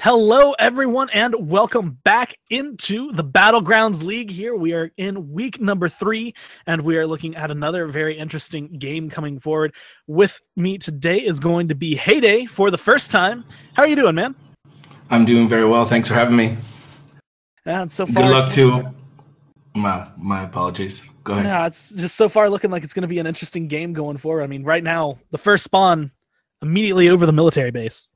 Hello, everyone, and welcome back into the Battlegrounds League here. We are in week number 3, and we are looking at another very interesting game coming forward. With me today is going to be Heyday for the first time. How are you doing, man? I'm doing very well. Thanks for having me. And so far, good luck to my apologies. Go ahead. Yeah, it's just so far looking like it's going to be an interesting game going forward. I mean, right now, the first spawn immediately over the military base.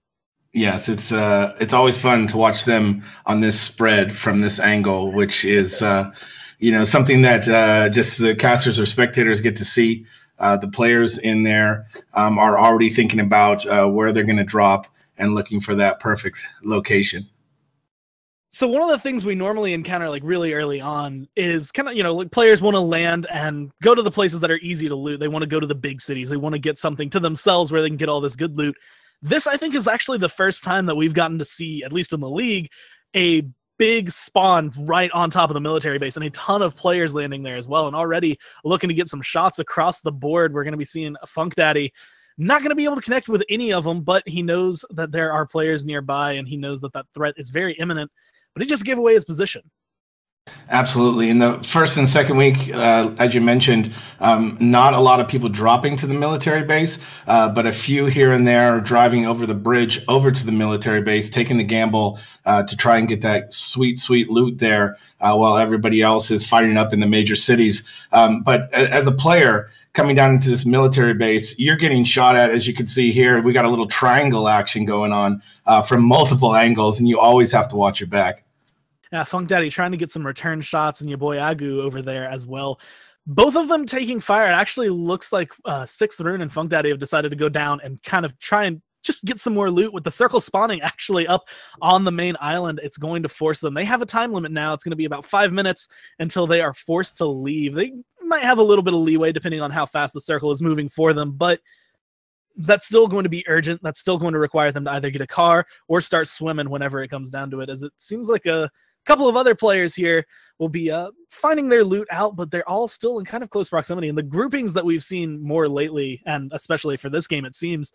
Yes, it's always fun to watch them on this spread from this angle, which is something that just the casters or spectators get to see. The players in there are already thinking about where they're going to drop and looking for that perfect location. So one of the things we normally encounter like really early on is kind of, like players want to land and go to the places that are easy to loot. They want to go to the big cities. They want to get something to themselves where they can get all this good loot. This, I think, is actually the first time that we've gotten to see, at least in the league, a big spawn right on top of the military base and a ton of players landing there as well. And already looking to get some shots across the board. We're going to be seeing Funk Daddy not going to be able to connect with any of them, but he knows that there are players nearby and he knows that that threat is very imminent. But he just gave away his position. Absolutely. In the first and second week, as you mentioned, not a lot of people dropping to the military base, but a few here and there driving over the bridge over to the military base, taking the gamble to try and get that sweet, sweet loot there while everybody else is fighting up in the major cities. But as a player coming down into this military base, you're getting shot at, as you can see here. We got a little triangle action going on from multiple angles, and you always have to watch your back. Yeah, Funk Daddy trying to get some return shots, and your boy Agu over there as well. Both of them taking fire. It actually looks like 6th Rune and Funk Daddy have decided to go down and kind of try and just get some more loot. With the circle spawning actually up on the main island, it's going to force them. They have a time limit now. It's going to be about 5 minutes until they are forced to leave. They might have a little bit of leeway depending on how fast the circle is moving for them, but that's still going to be urgent. That's still going to require them to either get a car or start swimming whenever it comes down to it, as it seems like a couple of other players here will be finding their loot out, but they're all still in kind of close proximity. And the groupings that we've seen more lately, and especially for this game, it seems,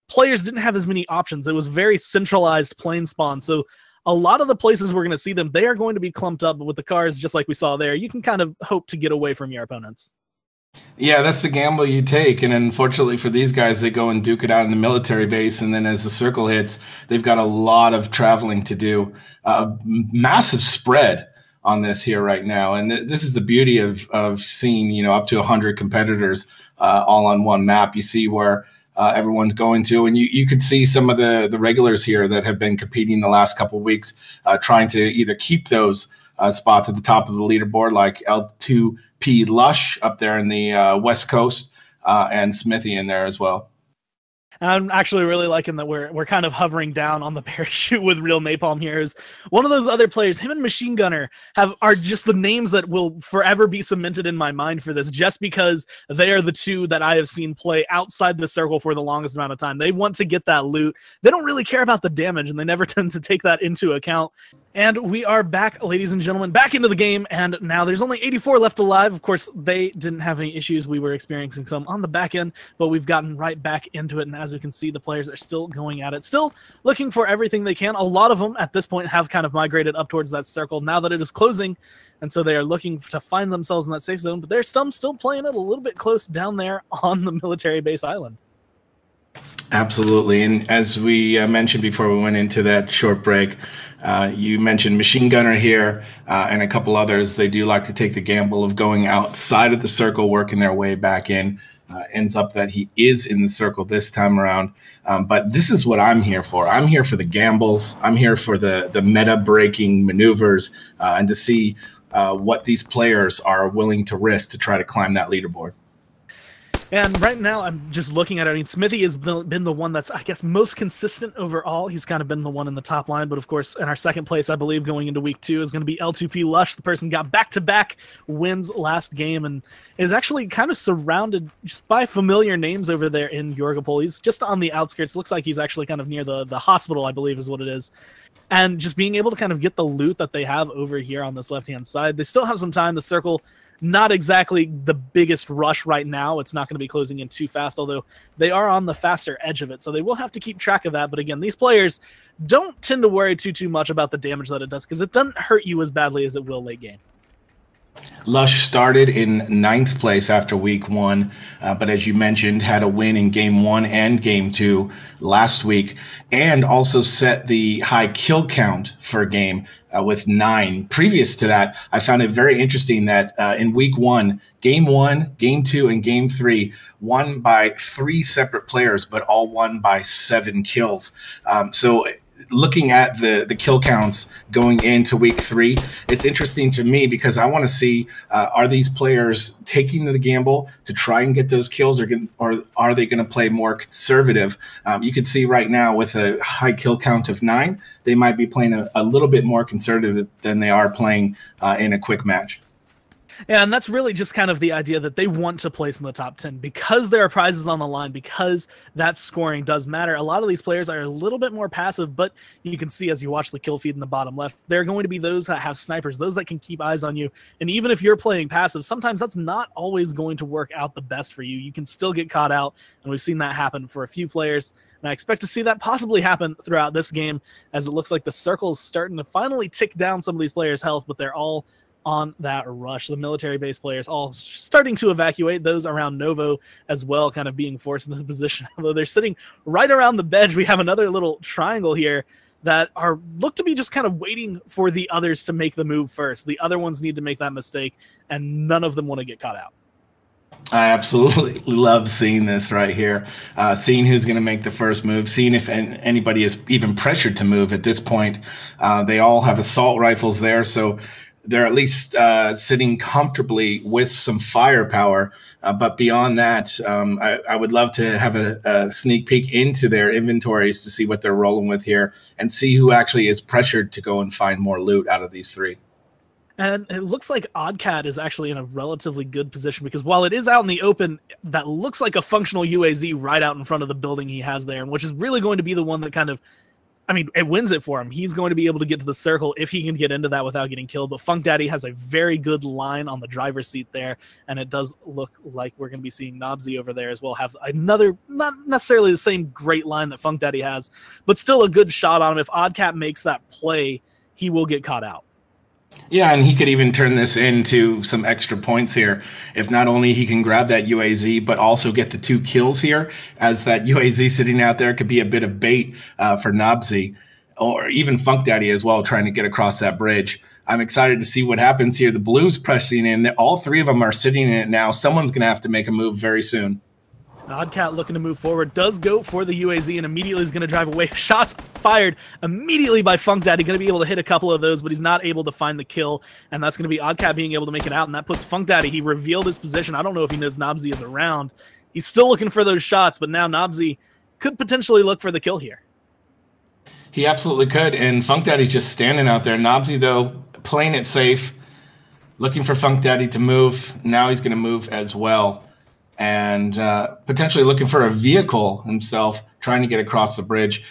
players didn't have as many options. It was very centralized plane spawn. So a lot of the places we're going to see them, they are going to be clumped up with the cars, just like we saw there. You can kind of hope to get away from your opponents. Yeah, that's the gamble you take. And unfortunately for these guys, they go and duke it out in the military base. And then as the circle hits, they've got a lot of traveling to do. Massive spread on this here right now. And this is the beauty of seeing, up to 100 competitors all on one map. You see where everyone's going to. And you could see some of the regulars here that have been competing the last couple of weeks, trying to either keep those spots at the top of the leaderboard, like L2P Lush up there in the West Coast, and Smithy in there as well. I'm actually really liking that we're kind of hovering down on the parachute with Real Napalm here. Is one of those other players, him and Machine Gunner, are just the names that will forever be cemented in my mind for this, just because they are the two that I have seen play outside the circle for the longest amount of time. They want to get that loot. They don't really care about the damage, and they never tend to take that into account. And we are back, ladies and gentlemen, back into the game, and now there's only 84 left alive. Of course, they didn't have any issues. We were experiencing some on the back end, but we've gotten right back into it, and as we can see, the players are still going at it, still looking for everything they can. A lot of them at this point have kind of migrated up towards that circle now that it is closing, and so they are looking to find themselves in that safe zone, but there's some still playing it a little bit close down there on the military base island. Absolutely. And as we mentioned before we went into that short break, you mentioned Machine Gunner here and a couple others. They do like to take the gamble of going outside of the circle, working their way back in. Ends up that he is in the circle this time around. But this is what I'm here for. I'm here for the gambles. I'm here for the meta-breaking maneuvers and to see what these players are willing to risk to try to climb that leaderboard. And right now, I'm just looking at it. I mean, Smithy has been the one that's, I guess, most consistent overall. He's kind of been the one in the top line. But of course, in our second place, I believe, going into week 2 is going to be L2P Lush. The person got back-to-back wins last game and is actually kind of surrounded just by familiar names over there in Yorgapol. He's just on the outskirts. Looks like he's actually kind of near the hospital, I believe is what it is. And just being able to kind of get the loot that they have over here on this left-hand side. They still have some time. The circle not exactly the biggest rush right now. It's not going to be closing in too fast, although they are on the faster edge of it. So they will have to keep track of that. But again, these players don't tend to worry too much about the damage that it does, because it doesn't hurt you as badly as it will late game. Lush started in 9th place after week 1, but as you mentioned, had a win in game 1 and game 2 last week, and also set the high kill count for a game with 9. Previous to that, I found it very interesting that in week 1, game 1, game 2, and game 3 won by 3 separate players, but all won by 7 kills. So looking at the kill counts going into week 3, it's interesting to me because I want to see, are these players taking the gamble to try and get those kills, or are they going to play more conservative? You can see right now with a high kill count of 9, they might be playing a little bit more conservative than they are playing in a quick match. Yeah, and that's really just kind of the idea that they want to place in the top 10 because there are prizes on the line, because that scoring does matter. A lot of these players are a little bit more passive, but you can see as you watch the kill feed in the bottom left, there are going to be those that have snipers, those that can keep eyes on you. And even if you're playing passive, sometimes that's not always going to work out the best for you. You can still get caught out, and we've seen that happen for a few players. And I expect to see that possibly happen throughout this game, as it looks like the circle's starting to finally tick down some of these players' health, but they're all on that rush. The military base players all starting to evacuate, those around Novo as well kind of being forced into the position. Although they're sitting right around the bench, we have another little triangle here that look to be just kind of waiting for the others to make the move first. The other ones need to make that mistake, and none of them want to get caught out. I absolutely love seeing this right here, seeing who's going to make the first move, seeing if anybody is even pressured to move at this point. They all have assault rifles there, so they're at least sitting comfortably with some firepower. But beyond that, I would love to have a sneak peek into their inventories to see what they're rolling with here and see who actually is pressured to go and find more loot out of these 3. And it looks like Oddcat is actually in a relatively good position, because while it is out in the open, that looks like a functional UAZ right out in front of the building he has there, and which is really going to be the one that kind of, I mean, it wins it for him. He's going to be able to get to the circle if he can get into that without getting killed. But Funk Daddy has a very good line on the driver's seat there, and it does look like we're going to be seeing Nobsy over there as well have another, not necessarily the same great line that Funk Daddy has, but still a good shot on him. If Oddcat makes that play, he will get caught out. Yeah, and he could even turn this into some extra points here. If not only he can grab that UAZ, but also get the 2 kills here, as that UAZ sitting out there could be a bit of bait for Nobsy, or even Funk Daddy as well, trying to get across that bridge. I'm excited to see what happens here. The Blues pressing in. All 3 of them are sitting in it now. Someone's going to have to make a move very soon. Oddcat looking to move forward, does go for the UAZ and immediately is going to drive away. Shots fired immediately by Funk Daddy, going to be able to hit a couple of those, but he's not able to find the kill, and that's going to be Oddcat being able to make it out, and that puts Funk Daddy, he revealed his position. I don't know if he knows Nobsy is around. He's still looking for those shots, but now Nobsy could potentially look for the kill here. He absolutely could, and Funk Daddy's just standing out there. Nobsy, though, playing it safe, looking for Funk Daddy to move. Now he's going to move as well, and potentially looking for a vehicle himself, trying to get across the bridge.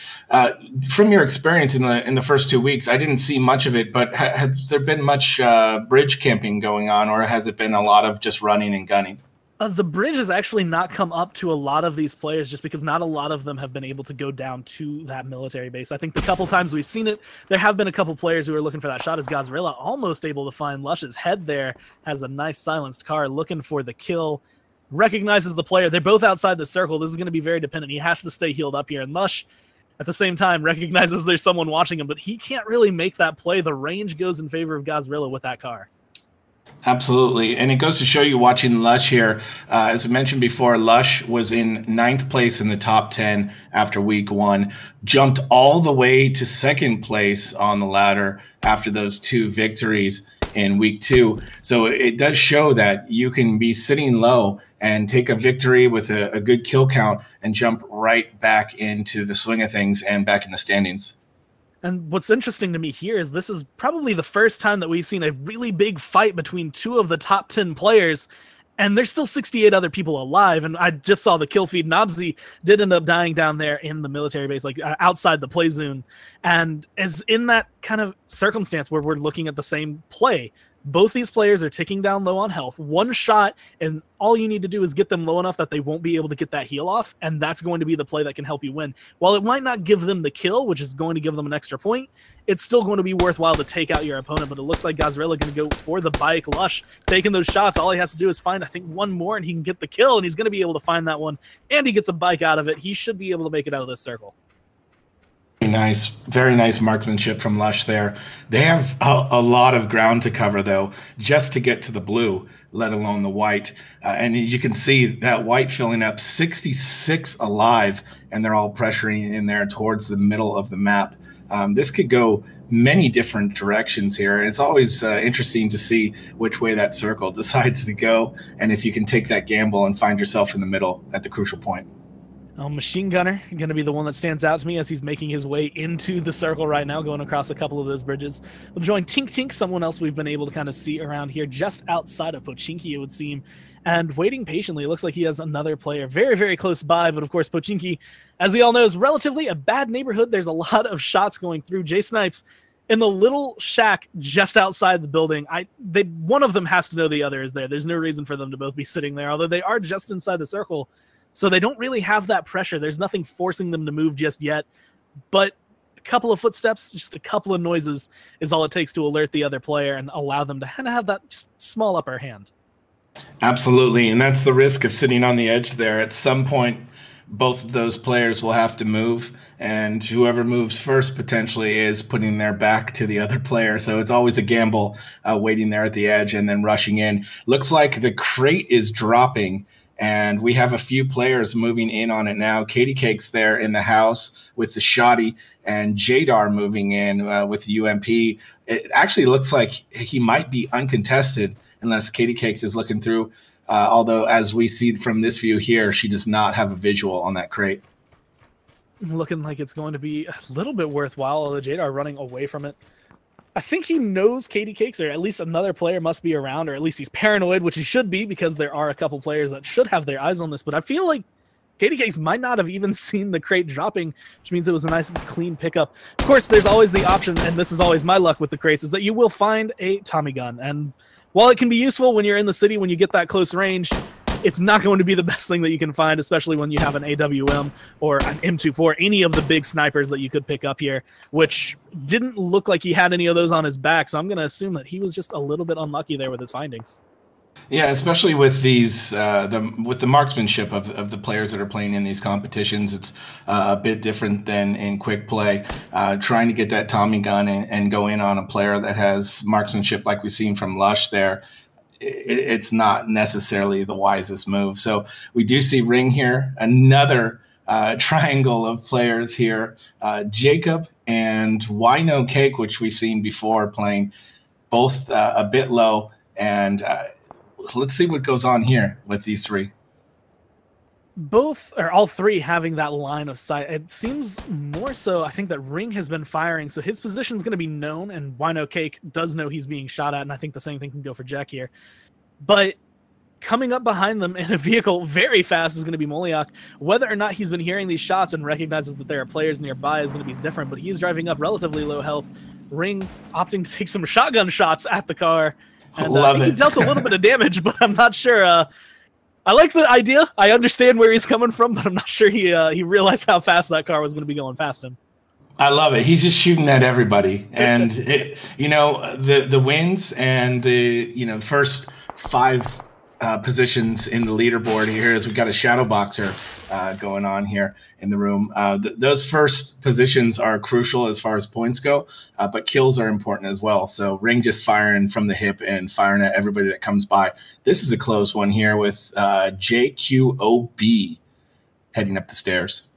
From your experience in the first 2 weeks, I didn't see much of it, but has there been much bridge camping going on, or has it been a lot of just running and gunning? The bridge has actually not come up to a lot of these players, just because not a lot of them have been able to go down to that military base. I think the couple times we've seen it, there have been a couple players who are looking for that shot, as Godzilla almost able to find Lush's head there, has a nice silenced car looking for the kill. Recognizes the player. They're both outside the circle. This is going to be very dependent. He has to stay healed up here. And Lush, at the same time, recognizes there's someone watching him, but he can't really make that play. The range goes in favor of Godzilla with that car. Absolutely. And it goes to show you watching Lush here. As I mentioned before, Lush was in 9th place in the top 10 after week 1, jumped all the way to 2nd place on the ladder after those 2 victories in week 2. So it does show that you can be sitting low and take a victory with a good kill count and jump right back into the swing of things and back in the standings. And what's interesting to me here is this is probably the first time that we've seen a really big fight between 2 of the top 10 players, and there's still 68 other people alive. And I just saw the kill feed. Nobsy did end up dying down there in the military base, like outside the play zone. And as in that kind of circumstance where we're looking at the same play, Both these players are ticking down low on health. One shot, and all you need to do is get them low enough that they won't be able to get that heal off, and that's going to be the play that can help you win. While it might not give them the kill, which is going to give them an extra point, it's still going to be worthwhile to take out your opponent. But it looks like Gazrilla going to go for the bike. Lush taking those shots. All he has to do is find, I think, one more, and he can get the kill, and he's going to be able to find that one, and he gets a bike out of it. He should be able to make it out of this circle. Nice, very nice marksmanship from Lush there. They have a lot of ground to cover, though, just to get to the blue, let alone the white. And you can see that white filling up 66 alive, and they're all pressuring in there towards the middle of the map. This could go many different directions here. And it's always interesting to see which way that circle decides to go, and if you can take that gamble and find yourself in the middle at the crucial point. Machine Gunner going to be the one that stands out to me as he's making his way into the circle right now, going across a couple of those bridges. We'll join Tink Tink, someone else we've been able to kind of see around here just outside of Pochinki, it would seem, and waiting patiently. It looks like he has another player very, very close by, but of course Pochinki, as we all know, is relatively a bad neighborhood. There's a lot of shots going through. Jay Snipes in the little shack just outside the building. One of them has to know the other is there. There's no reason for them to both be sitting there, although they are just inside the circle. So they don't really have that pressure. There's nothing forcing them to move just yet. But a couple of footsteps, just a couple of noises is all it takes to alert the other player and allow them to kind of have that just small upper hand. Absolutely. And that's the risk of sitting on the edge there. At some point, both of those players will have to move. And whoever moves first potentially is putting their back to the other player. So it's always a gamble waiting there at the edge and then rushing in. Looks like the crate is dropping. And we have a few players moving in on it now. Katie Cake's there in the house with the Shoddy, and Jadar moving in with the UMP. It actually looks like he might be uncontested unless Katie Cakes is looking through. Although, as we see from this view here, she does not have a visual on that crate. Looking like it's going to be a little bit worthwhile, although Jadar running away from it. I think he knows Katie Cakes, or at least another player must be around, or at least he's paranoid, which he should be because there are a couple players that should have their eyes on this. But I feel like Katie Cakes might not have even seen the crate dropping, which means it was a nice, clean pickup. Of course, there's always the option, and this is always my luck with the crates, is that you will find a Tommy gun. And while it can be useful when you're in the city, when you get that close range, it's not going to be the best thing that you can find, especially when you have an AWM or an M24, any of the big snipers that you could pick up here, which didn't look like he had any of those on his back. So I'm going to assume that he was just a little bit unlucky there with his findings. Yeah, especially with these with the marksmanship of the players that are playing in these competitions. It's a bit different than in quick play. Trying to get that Tommy gun and go in on a player that has marksmanship like we've seen from Lush there, it's not necessarily the wisest move. So we do see Ring here, another triangle of players here. Jacob and Wino Cake, which we've seen before playing, both a bit low. And let's see what goes on here with these three. Both, or all three, having that line of sight. It seems more so, I think, that Ring has been firing, so his position is going to be known, and Wino Cake does know he's being shot at, and I think the same thing can go for Jack here. But coming up behind them in a vehicle very fast is going to be Moliak. Whether or not he's been hearing these shots and recognizes that there are players nearby is going to be different, but he's driving up relatively low health. Ring opting to take some shotgun shots at the car. And I think he dealt a little bit of damage, but I'm not sure. I like the idea. I understand where he's coming from, but I'm not sure he realized how fast that car was going to be going past him. I love it. He's just shooting at everybody. And, the wins and the, first 5 positions in the leaderboard here is we've got a shadow boxer going on here in the room. Those first positions are crucial as far as points go, but kills are important as well. So Ring just firing from the hip and firing at everybody that comes by. This is a close one here with JQOB heading up the stairs.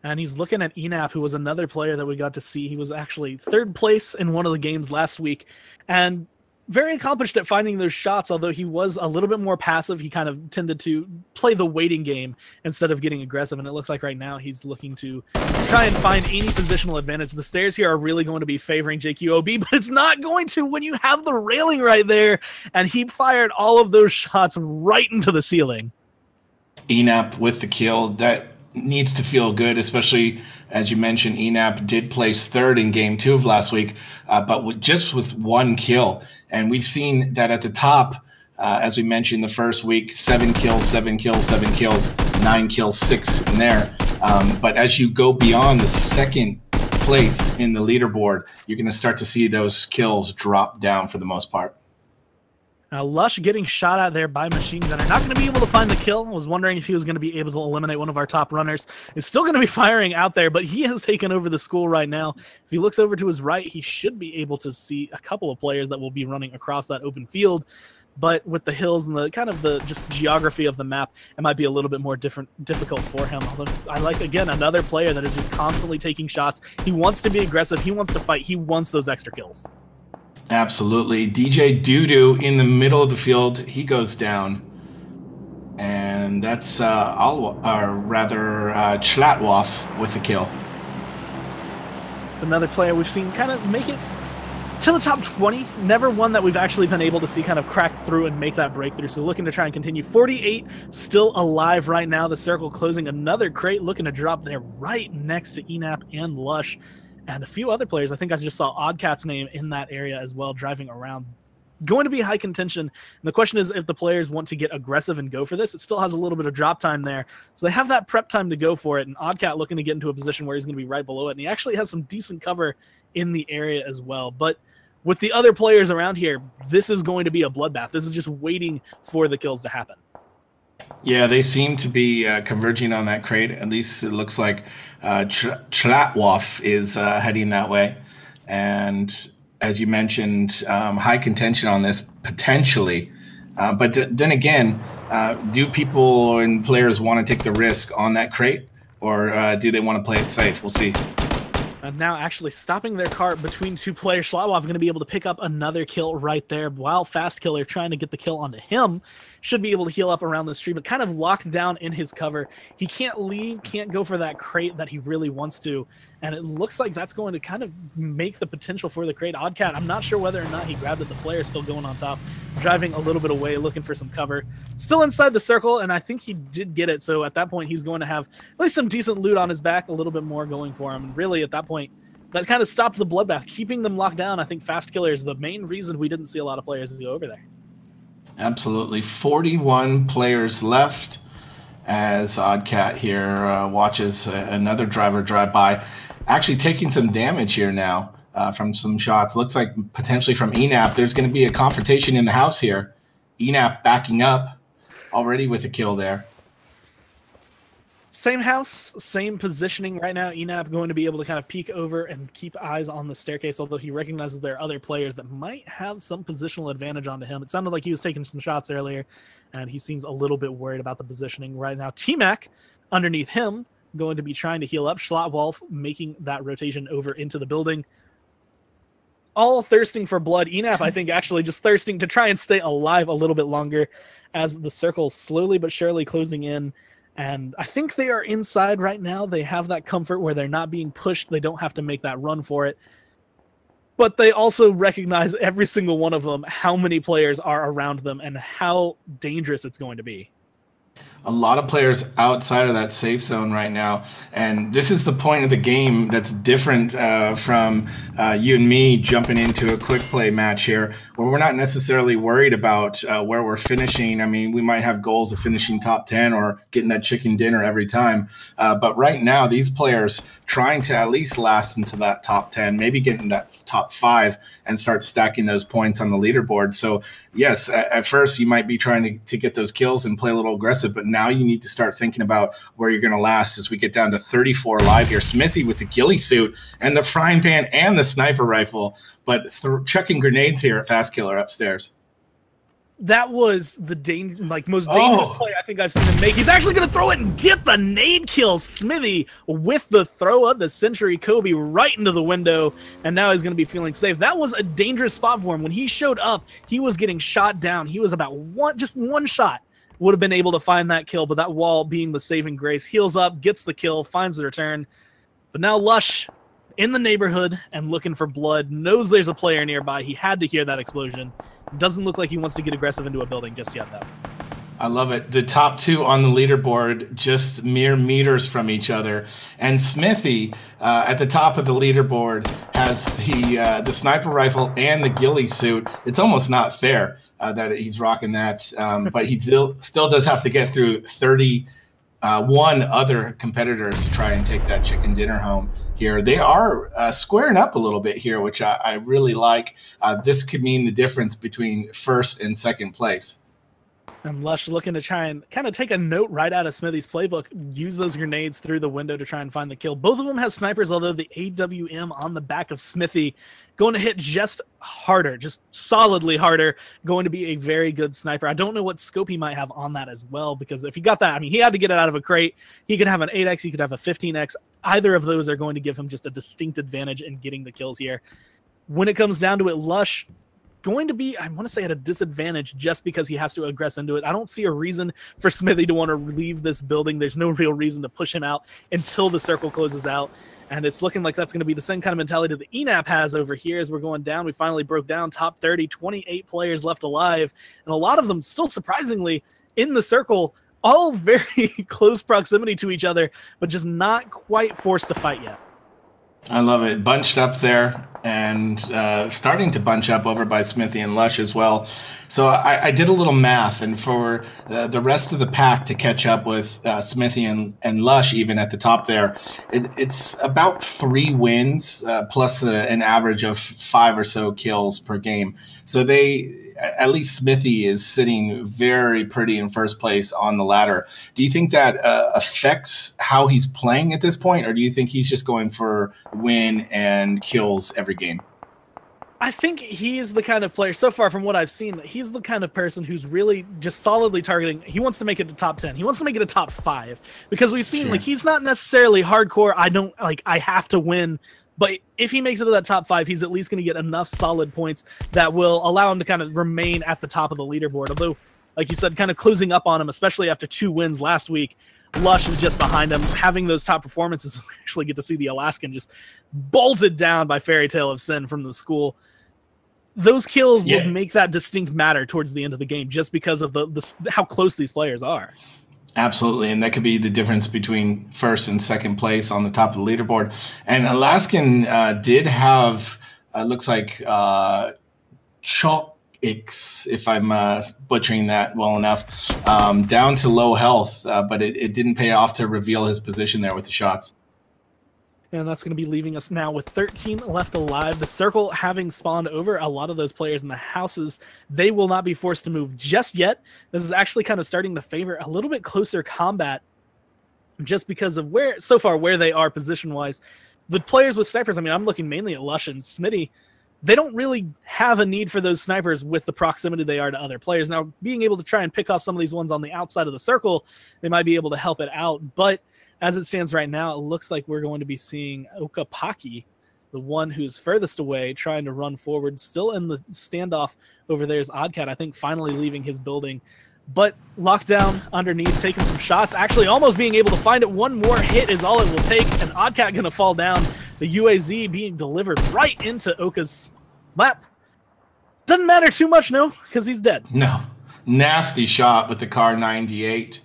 And he's looking at Enap, who was another player that we got to see. He was actually 3rd place in one of the games last week, and very accomplished at finding those shots, although he was a little bit more passive. He kind of tended to play the waiting game instead of getting aggressive, and it looks like right now he's looking to try and find any positional advantage. The stairs here are really going to be favoring JQOB, but it's not going to when you have the railing right there, and he fired all of those shots right into the ceiling. Enap with the kill. That needs to feel good, especially as you mentioned, Enap did place 3rd in game 2 of last week, but just with 1 kill, And we've seen that at the top, as we mentioned the first week, 7 kills, 7 kills, 7 kills, 9 kills, 6 in there. But as you go beyond the second place in the leaderboard, you're going to start to see those kills drop down for the most part. Now, Lush getting shot at there by machine gunner. Not going to be able to find the kill. I was wondering if he was going to be able to eliminate one of our top runners. He's still going to be firing out there, but he has taken over the school right now. If he looks over to his right, he should be able to see a couple of players that will be running across that open field. But with the hills and the kind of the just geography of the map, it might be a little bit more difficult for him. Although I like, again, another player that is just constantly taking shots. He wants to be aggressive. He wants to fight. He wants those extra kills. Absolutely. DJ Doodoo in the middle of the field. He goes down. And that's Chlatwoff with the kill. It's another player we've seen kind of make it to the top 20. Never one that we've actually been able to see kind of crack through and make that breakthrough. So looking to try and continue. 48 still alive right now. The circle closing another crate, looking to drop there right next to Enap and Lush. And a few other players. I think I just saw Oddcat's name in that area as well, driving around. Going to be high contention. And the question is if the players want to get aggressive and go for this. It still has a little bit of drop time there. So they have that prep time to go for it. And Oddcat looking to get into a position where he's going to be right below it. And he actually has some decent cover in the area as well. But with the other players around here, this is going to be a bloodbath. This is just waiting for the kills to happen. Yeah, they seem to be converging on that crate. At least it looks like Chlatwoff is heading that way. And as you mentioned, high contention on this potentially. But then again, do people and players want to take the risk on that crate, or do they want to play it safe? We'll see. And now actually stopping their car between two players. Chlatwoff going to be able to pick up another kill right there, while Fast Killer trying to get the kill onto him. Should be able to heal up around this tree, but kind of locked down in his cover. He can't leave, can't go for that crate that he really wants to. And it looks like that's going to kind of make the potential for the crate. Oddcat, I'm not sure whether or not he grabbed it. The flare is still going on top, driving a little bit away, looking for some cover. Still inside the circle, and I think he did get it. So at that point, he's going to have at least some decent loot on his back, a little bit more going for him. And really, at that point, that kind of stopped the bloodbath, keeping them locked down. I think Fast Killer is the main reason we didn't see a lot of players go over there. Absolutely. 41 players left as Oddcat here watches another driver drive by. Actually taking some damage here now from some shots. Looks like potentially from Enap. There's going to be a confrontation in the house here. Enap backing up already with a kill there. Same house, same positioning right now. Enap going to be able to kind of peek over and keep eyes on the staircase, although he recognizes there are other players that might have some positional advantage onto him. It sounded like he was taking some shots earlier, and he seems a little bit worried about the positioning right now. T-Mac underneath him going to be trying to heal up. Schlotwolf making that rotation over into the building. All thirsting for blood. Enap, I think, actually just thirsting to try and stay alive a little bit longer as the circle slowly but surely closing in. And I think they are inside right now. They have that comfort where they're not being pushed. They don't have to make that run for it. But they also recognize, every single one of them, how many players are around them and how dangerous it's going to be. A lot of players outside of that safe zone right now. And this is the point of the game that's different from you and me jumping into a quick play match here, where we're not necessarily worried about where we're finishing. I mean, we might have goals of finishing top 10 or getting that chicken dinner every time. But right now, these players trying to at least last into that top 10, maybe get in that top 5 and start stacking those points on the leaderboard. So yes, at first you might be trying to get those kills and play a little aggressive, but now you need to start thinking about where you're going to last as we get down to 34 live here. Smithy with the ghillie suit and the frying pan and the sniper rifle, but chucking grenades here at Fast Killer upstairs. That was the most dangerous play I think I've seen him make. He's actually going to throw it and get the nade kill. Smithy with the throw of the Century Kobe right into the window, and now he's going to be feeling safe. That was a dangerous spot for him. When he showed up, he was getting shot down. He was about just one shot would have been able to find that kill, but that wall being the saving grace. Heals up, gets the kill, finds the return. But now Lush in the neighborhood and looking for blood, knows there's a player nearby. He had to hear that explosion. Doesn't look like he wants to get aggressive into a building just yet, though. I love it. The top two on the leaderboard, just mere meters from each other. And Smithy, at the top of the leaderboard, has the sniper rifle and the ghillie suit. It's almost not fair that he's rocking that, but he still does have to get through 31 other competitors to try and take that chicken dinner home here. They are squaring up a little bit here, which I really like. This could mean the difference between first and second place. And Lush looking to try and kind of take a note right out of Smithy's playbook, use those grenades through the window to try and find the kill. Both of them have snipers, although the AWM on the back of Smithy going to hit just harder, just solidly harder, going to be a very good sniper. I don't know what scope he might have on that as well, because if he got that, I mean, he had to get it out of a crate. He could have an 8x, he could have a 15x. Either of those are going to give him just a distinct advantage in getting the kills here. When it comes down to it, Lush going to be, I want to say, at a disadvantage just because he has to aggress into it. I don't see a reason for Smithy to want to leave this building. There's no real reason to push him out until the circle closes out. And it's looking like that's going to be the same kind of mentality that the ENAP has over here as we're going down. We finally broke down top 30, 28 players left alive. And a lot of them still surprisingly in the circle, all very close proximity to each other, but just not quite forced to fight yet. I love it. Bunched up there and starting to bunch up over by Smithy and Lush as well. So I did a little math, and for the rest of the pack to catch up with Smithy and Lush even at the top there, it's about 3 wins plus an average of 5 or so kills per game. So at least Smithy is sitting very pretty in first place on the ladder. Do you think that affects how he's playing at this point, or do you think he's just going for win and kills every game? I think he is the kind of player, so far from what I've seen, that he's the kind of person who's really just solidly targeting. He wants to make it to top 10. He wants to make it to top 5, because we've seen, like, he's not necessarily hardcore. I have to win. But if he makes it to that top 5, he's at least going to get enough solid points that will allow him to kind of remain at the top of the leaderboard. Although, like you said, kind of closing up on him, especially after 2 wins last week. Lush is just behind him. Having those top performances, we actually get to see the Alaskan just bolted down by Fairy Tale of Sin from the school. Those kills will make that distinct matter towards the end of the game, just because of how close these players are. Absolutely, and that could be the difference between first and second place on the top of the leaderboard. And Alaskan did have, looks like, Chalk-X, if I'm butchering that well enough, down to low health, but it didn't pay off to reveal his position there with the shots. And that's going to be leaving us now with 13 left alive. The circle having spawned over a lot of those players in the houses. They will not be forced to move just yet. This is actually kind of starting to favor a little bit closer combat just because of where they are position-wise. The players with snipers, I mean, I'm looking mainly at Lush and Smitty. They don't really have a need for those snipers with the proximity they are to other players. Now, being able to try and pick off some of these ones on the outside of the circle, they might be able to help it out, but as it stands right now, it looks like we're going to be seeing Okapaki, the one who's furthest away, trying to run forward. Still in the standoff over there is Oddcat, I think, finally leaving his building. But locked down underneath, taking some shots, actually almost being able to find it. One more hit is all it will take, and Oddcat going to fall down. The UAZ being delivered right into Oka's lap. Doesn't matter too much, no, because he's dead. No. Nasty shot with the Car 98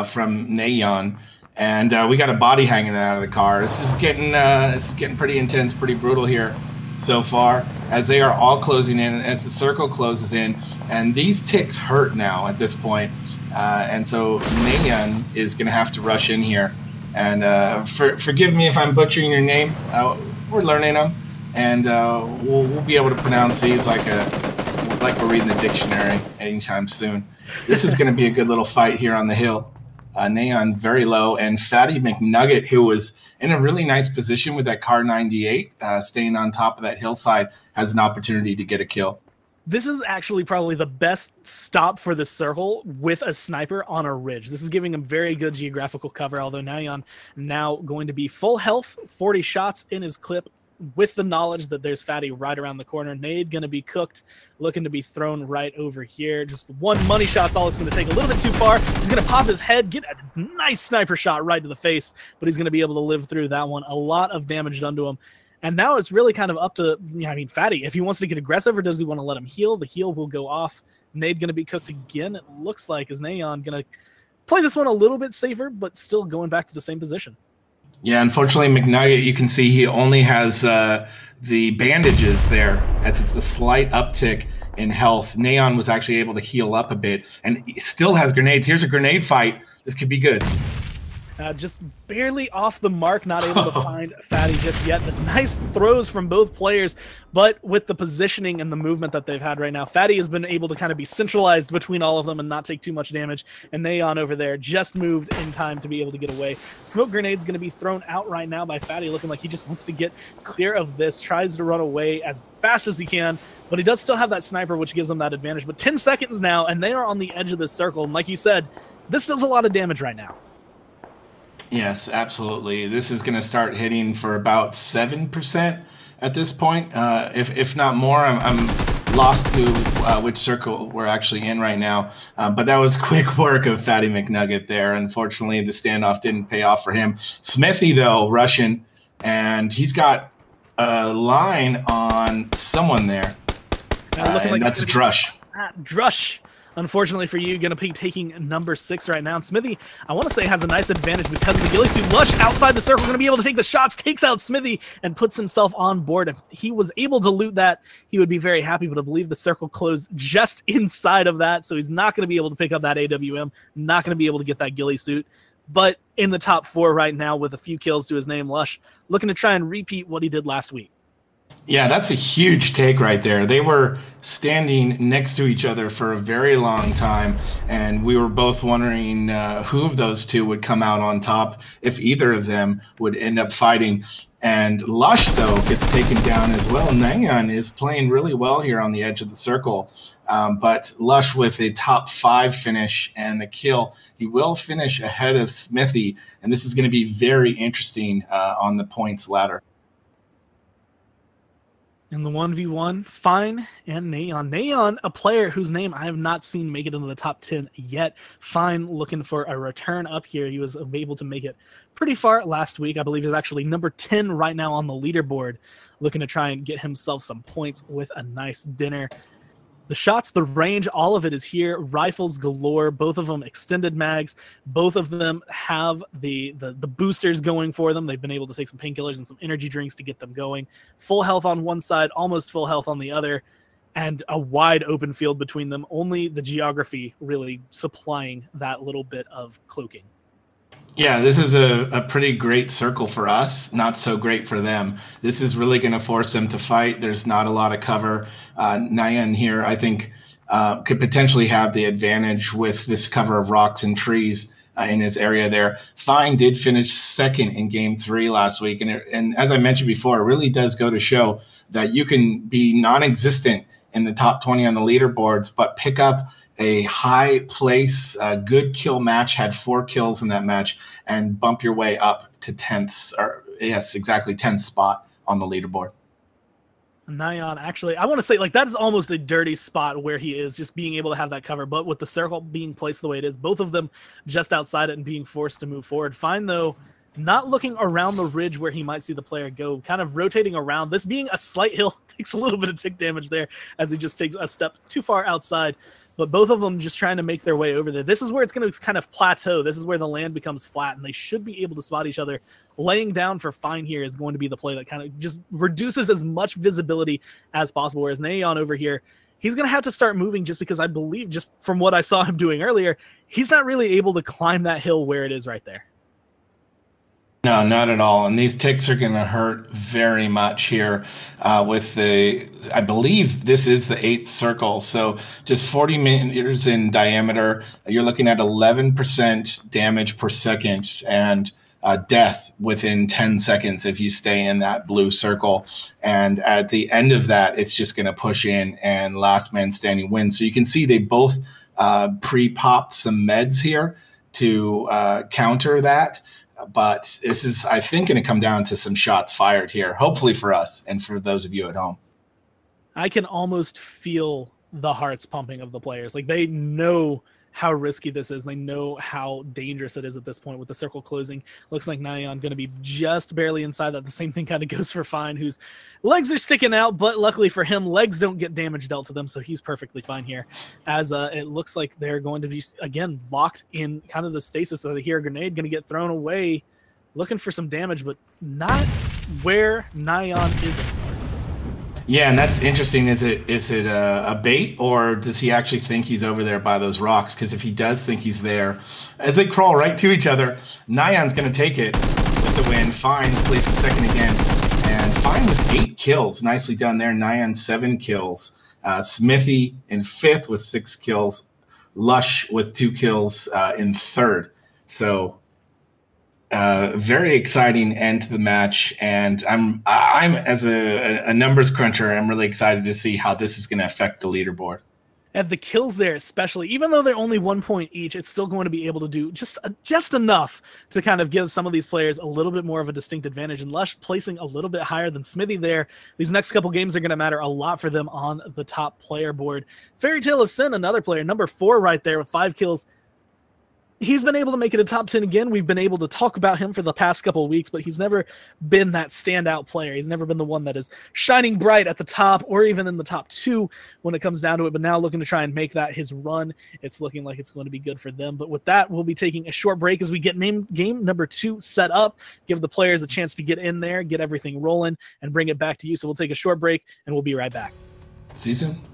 from Nayon. And we got a body hanging out of the car. This is getting pretty intense, pretty brutal here so far, as they are all closing in, as the circle closes in. And these ticks hurt now at this point. And so Nayan is going to have to rush in here. And forgive me if I'm butchering your name. We're learning them. And we'll be able to pronounce these like we're reading the dictionary anytime soon. This is going to be a good little fight here on the hill. Nayon very low, and Fatty McNugget, who was in a really nice position with that Car 98, staying on top of that hillside, has an opportunity to get a kill. This is actually probably the best stop for the circle with a sniper on a ridge. This is giving him very good geographical cover, although Nayon now going to be full health, 40 shots in his clip, with the knowledge that there's Fatty right around the corner. Nade going to be cooked, looking to be thrown right over here. Just one money shot's all it's going to take. A little bit too far. He's going to pop his head, get a nice sniper shot right to the face, but he's going to be able to live through that one. A lot of damage done to him. And now it's really kind of up to, Fatty, if he wants to get aggressive or does he want to let him heal. The heal will go off Nade going to be cooked again, it looks like. Is Neon going to play this one a little bit safer, but still going back to the same position? Yeah, unfortunately, McNugget, you can see he only has the bandages there, as it's a slight uptick in health. Neon was actually able to heal up a bit, and he still has grenades. Here's a grenade fight. This could be good. Just barely off the mark, not able to find Fatty just yet. The nice throws from both players, but with the positioning and the movement that they've had right now, Fatty has been able to kind of be centralized between all of them and not take too much damage. And Neon over there just moved in time to be able to get away. Smoke grenade's going to be thrown out right now by Fatty, looking like he just wants to get clear of this, tries to run away as fast as he can, but he does still have that sniper, which gives him that advantage. But 10 seconds now, and they are on the edge of this circle. And like you said, this does a lot of damage right now. Yes, absolutely. This is going to start hitting for about 7% at this point, if not more. I'm lost to which circle we're actually in right now, but that was quick work of Fatty McNugget there. Unfortunately, the standoff didn't pay off for him. Smithy, though, Russian, and he's got a line on someone there, and that's Drush. Drush. Unfortunately for you, going to be taking number 6 right now. And Smithy, I want to say, has a nice advantage because of the ghillie suit. Lush outside the circle, going to be able to take the shots, takes out Smithy, and puts himself on board. If he was able to loot that, he would be very happy, but I believe the circle closed just inside of that, so he's not going to be able to pick up that AWM, not going to be able to get that ghillie suit. But in the top 4 right now with a few kills to his name, Lush, looking to try and repeat what he did last week. Yeah, that's a huge take right there. They were standing next to each other for a very long time, and we were both wondering who of those two would come out on top if either of them would end up fighting. And Lush, though, gets taken down as well. Neon is playing really well here on the edge of the circle, but Lush with a top 5 finish and the kill. He will finish ahead of Smithy, and this is going to be very interesting on the points ladder. In the 1v1, Fine and Neon. Neon, a player whose name I have not seen make it into the top 10 yet. Fine looking for a return up here. He was able to make it pretty far last week. I believe he's actually number 10 right now on the leaderboard, looking to try and get himself some points with a nice dinner. The shots, the range, all of it is here. Rifles galore, both of them extended mags. Both of them have the boosters going for them. They've been able to take some painkillers and some energy drinks to get them going. Full health on one side, almost full health on the other, and a wide open field between them. Only the geography really supplying that little bit of cloaking. Yeah, this is a pretty great circle for us, not so great for them. This is really going to force them to fight. There's not a lot of cover. Nyan here, I think, could potentially have the advantage with this cover of rocks and trees in his area there. Fine did finish 2nd in Game 3 last week, and as I mentioned before, it really does go to show that you can be non-existent in the top 20 on the leaderboards, but pick up a high place, good kill match, had 4 kills in that match, and bump your way up to 10th, or yes, exactly 10th spot on the leaderboard. Nyan, actually, I want to say, like, that is almost a dirty spot where he is, just being able to have that cover, but with the circle being placed the way it is, both of them just outside it and being forced to move forward. Fine, though, not looking around the ridge where he might see the player go, kind of rotating around. This being a slight hill takes a little bit of tick damage there as he just takes a step too far outside. But both of them just trying to make their way over there. This is where it's going to kind of plateau. This is where the land becomes flat, and they should be able to spot each other. Laying down for Fine here is going to be the play that kind of just reduces as much visibility as possible. Whereas Neon over here, he's going to have to start moving just because I believe, just from what I saw him doing earlier, he's not really able to climb that hill where it is right there. No, not at all. And these ticks are going to hurt very much here with I believe this is the 8th circle. So just 40 meters in diameter. You're looking at 11% damage per second and death within 10 seconds if you stay in that blue circle. And at the end of that, it's just going to push in and last man standing wins. So you can see they both pre-popped some meds here to counter that. But this is, I think, going to come down to some shots fired here, hopefully for us and for those of you at home. I can almost feel the hearts pumping of the players. Like, they know how risky this is. They know how dangerous it is at this point with the circle closing. Looks like Nyan going to be just barely inside that. The same thing kind of goes for Fine, whose legs are sticking out, but luckily for him, legs don't get damage dealt to them, so he's perfectly fine here. As it looks like they're going to be, again, locked in kind of the stasis. So they hear a grenade going to get thrown away, looking for some damage, but not where Nyan is anymore. Yeah, and that's interesting. Is it a bait, or does he actually think he's over there by those rocks? Because if he does think he's there, as they crawl right to each other, Nyan's going to take it with the win. Fine plays the second again, and Fine with 8 kills. Nicely done there. Nyan 7 kills. Smithy in 5th with 6 kills. Lush with 2 kills in 3rd. So very exciting end to the match, and I'm as a numbers cruncher, I'm really excited to see how this is going to affect the leaderboard. And the kills there, especially, even though they're only 1 point each, it's still going to be able to do just enough to kind of give some of these players a little bit more of a distinct advantage. And Lush placing a little bit higher than Smithy there. These next couple games are going to matter a lot for them on the top player board. Fairy Tale of Sin, another player, number 4 right there with 5 kills. He's been able to make it a top 10 again. We've been able to talk about him for the past couple of weeks, but he's never been that standout player. He's never been the one that is shining bright at the top or even in the top 2 when it comes down to it, but now looking to try and make that his run. It's looking like it's going to be good for them. But with that, we'll be taking a short break as we get game number 2 set up, give the players a chance to get in there, get everything rolling, and bring it back to you. So we'll take a short break, and we'll be right back. See you soon.